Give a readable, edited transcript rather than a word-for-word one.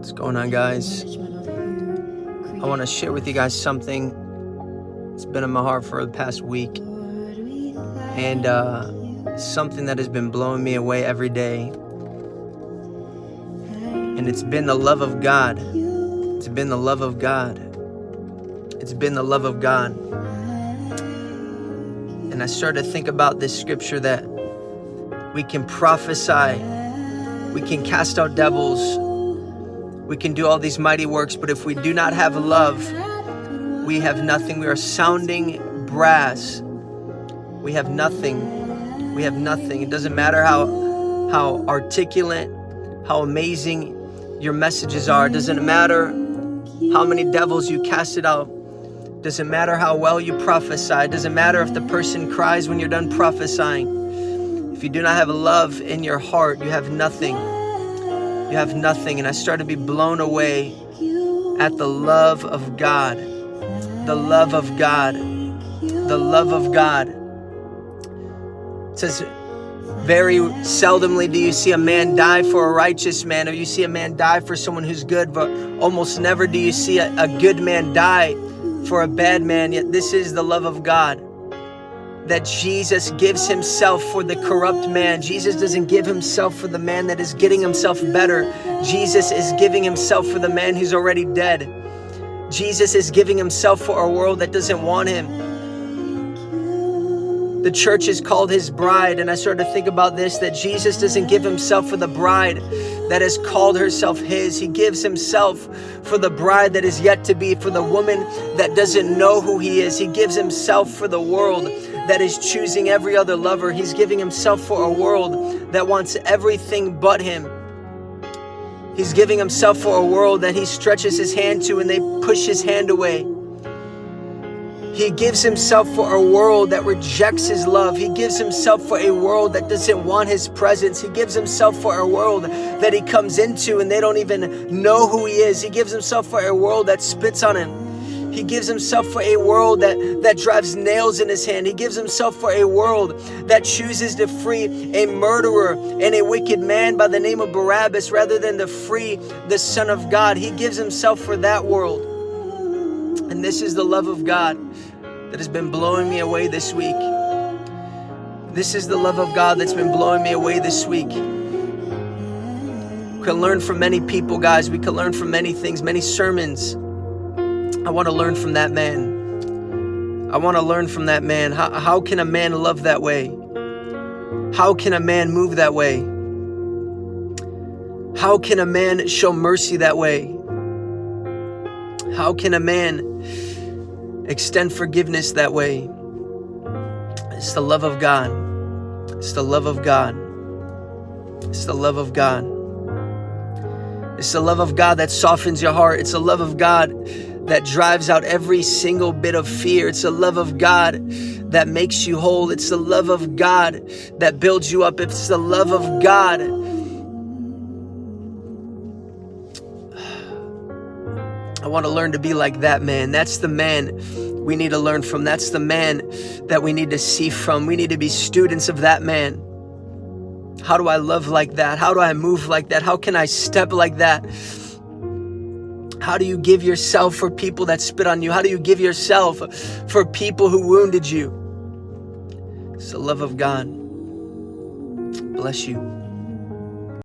What's going on, guys? I want to share with you guys something. It's been in my heart for the past week, and something that has been blowing me away every day. And it's been the love of God. It's been the love of God. It's been the love of God. And I started to think about this scripture that we can prophesy, we can cast out devils, we can do all these mighty works, but if we do not have love, we have nothing. We are sounding brass. We have nothing. We have nothing. It doesn't matter how articulate, how amazing your messages are. It doesn't matter how many devils you casted out. It doesn't matter how well you prophesy. It doesn't matter if the person cries when you're done prophesying. If you do not have love in your heart, you have nothing. You have nothing. And I started to be blown away at the love of God. The love of God. The love of God. It says, very seldomly do you see a man die for a righteous man, or you see a man die for someone who's good, but almost never do you see a good man die for a bad man. Yet this is the love of God, that Jesus gives himself for the corrupt man. Jesus doesn't give himself for the man that is getting himself better. Jesus is giving himself for the man who's already dead. Jesus is giving himself for a world that doesn't want him. The church is called his bride, and I started to think about this, that Jesus doesn't give himself for the bride that has called herself his. He gives himself for the bride that is yet to be, for the woman that doesn't know who he is. He gives himself for the world that is choosing every other lover. He's giving himself for a world that wants everything but him. He's giving himself for a world that he stretches his hand to and they push his hand away. He gives himself for a world that rejects his love. He gives himself for a world that doesn't want his presence. He gives himself for a world that he comes into and they don't even know who he is. He gives himself for a world that spits on him. He gives himself for a world that drives nails in his hand. He gives himself for a world that chooses to free a murderer and a wicked man by the name of Barabbas rather than to free the Son of God. He gives himself for that world. And this is the love of God that has been blowing me away this week. This is the love of God that's been blowing me away this week. We can learn from many people, guys. We can learn from many things, many sermons. I want to learn from that man. I want to learn from that man. How can a man love that way? How can a man move that way? How can a man show mercy that way? How can a man extend forgiveness that way? It's the love of God. It's the love of God. It's the love of God. It's the love of God that softens your heart. It's the love of God that drives out every single bit of fear. It's the love of God that makes you whole. It's the love of God that builds you up. It's the love of God. I want to learn to be like that man. That's the man we need to learn from. That's the man that we need to see from. We need to be students of that man. How do I love like that? How do I move like that? How can I step like that? How do you give yourself for people that spit on you? How do you give yourself for people who wounded you? It's the love of God. Bless you.